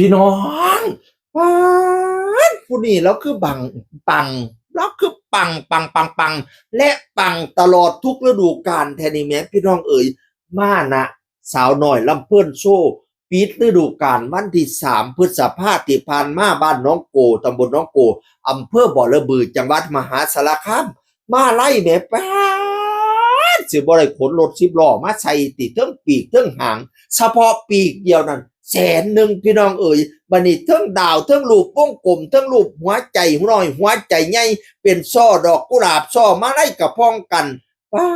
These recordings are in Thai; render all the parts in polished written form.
พี่น้องว้านผู้นี้แล้วคือปังแล้วคือปังและปังตลอดทุกฤดูกาลแทนี่แม่พี่น้องเอ๋ยมานะสาวหน่อยลำเพิ่นโชว์ปิดฤดูกาลวันที่3 พฤษภาคมที่ผ่านมาบ้านน้องโกตำบลน้องโกอำเภอบ่อระบือจังหวัดมหาสารคามมาไล่แม่ป้าดสิบ่ได้ขนรถ10 ล้อมาใส่ติดเทิงปีกเทิงหางเฉพาะปีกเดียวนั้น100,000พี่น้องเอ๋ยบัดนี้เทิงดาวเทิงรูปวงกลมเทิงรูปหัวใจน้อยหัวใจใหญ่เป็นช่อดอกกุหลาบช่อมาลัยกะพ้องกันป๊า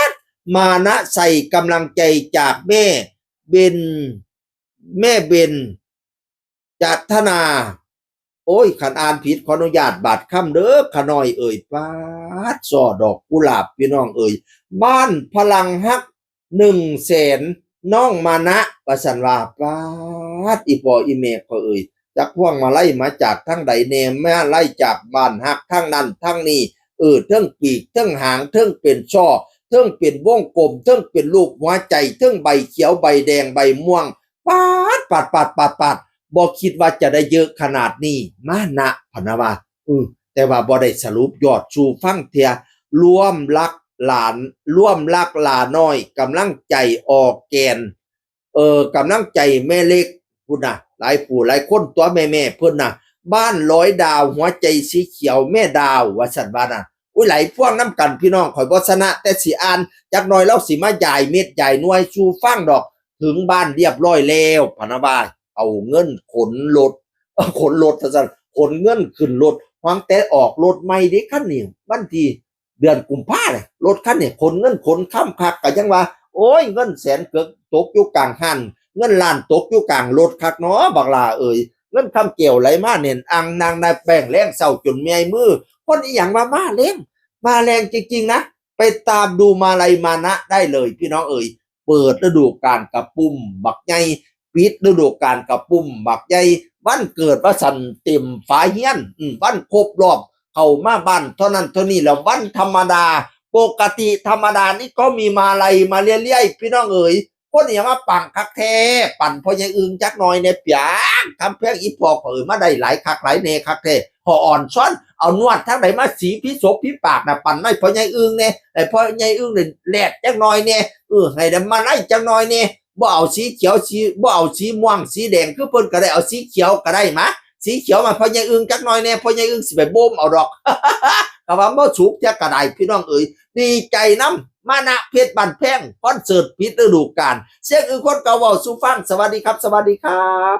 ดมานะใส่กำลังใจจากเบนแม่เบนจัตนาโอ้ยขันอ่านผิดขออนุญาตบาดคำเด้อขะน้อยเอ่ยป๊าดช่อดอกกุหลาบพี่น้องเอ่ยบ้านพลังฮัก100,000น้องมานะประสันว่าป๊าดอีปออีเมเขาเอ่ยจักพวงมาไล่มาจากทั้งใดแน่แม่ไล่จากบ้านฮักทั้งนั้นทั้งนี้เทิงปีกเทิงหางเทิงเป็นช่อเทิงเป็นวงกลมเทิงเป็นรูปหัวใจเทิงใบเขียวใบแดงใบม่วงป๊าดปัดบ่คิดว่าจะได้เยอะขนาดนี้มานะพะนะว่าแต่ว่าบ่ได้สรุปยอดสู่ฟังเทียร่วมรักหลานร่วมรักหลาน้อยกำลังใจออกแกนกำลังใจแม่เล็กพุ่นน่ะหลายผู้หลายคนตัวแม่เพิ่นน่ะบ้าน100 ดาวหัวใจสีเขียวแม่ดาวว่าซั่นว่าน่ะอุ้ยไหลพ่วงน้ำกันพี่น้องข่อยบ่ชนะแต่สิอ่านจักหน่อยแล้วสิมาย้ายเม็ดย้ายหน่วยสู่ฟังดอกถึงบ้านเรียบร้อยแล้วพะนะว่าเอาเงินขนรถว่าซั่นขนเงินขึ้นรถวางแต่ออกรถใหม่เด้คันนี้วันที่เดือนกุมภาพันธ์รถคันนี้ขนเงินขนค้ำคักก็ยังว่าโอ้ยเงินแสนเกิกตกอยู่กลางหันเงินล้านตกอยู่กลางรถคักเนาะบักหลาเอ่ยเงินคำเกี่ยวไหลมาเน่นอังนางนายแป้งแรงเศร้าจนเมียมือคนอีหยังมาแรงจริงๆนะไปตามดูมาลัยมานะได้เลยพี่น้องเอ่ยเปิดฤดูกาลกับปุ่มบักใหญ่ปิดฤดูกาลกับปุ่มบักใหญ่วันเกิดว่าสันเต็มฝาเฮียนวันครบรอบเข้ามาบ้านเท่านั้นเท่านี้แล้ววันธรรมดาปกติธรรมดานี่ก็มีมาลัยมาเรื่อยๆพี่น้องเอ๋ยคนอย่างว่าปังคักแท้ปั่นพอยังอึงจักหน่อยในเปียงทำเพลงอีพอเอ๋ยมาได้หลายคักหลายเนคักแท้พออ่อนซ้อนเอานวดทั้งไหนมาสีพิศพพิปากนะปั่นไม่พอยังอึงเนี่ยไอ้พอยังอึงเนี่ยแหลดจักหน่อยเนี่ยให้ได้มาไล่จักหน่อยเนี่ยบ่เอาสีเขียวบ่เอาสีม่วงสีแดงคือเพิ่นก็ได้เอาสีเขียวก็ได้มะสีเขียวมาพอยังอึงจักหน่อยเนี่ยพอยังอึงสิไปบ่มเอาดอกก็ว่าบ่สุกจักกระไดพี่น้องเอ๋ยดีใจน้ำมานะเพชรบันแพงคอนเสิร์ตปิดฤดูกาลเสียงอื่นคนเก่าเว้าสู่ฟังสวัสดีครับสวัสดีครับ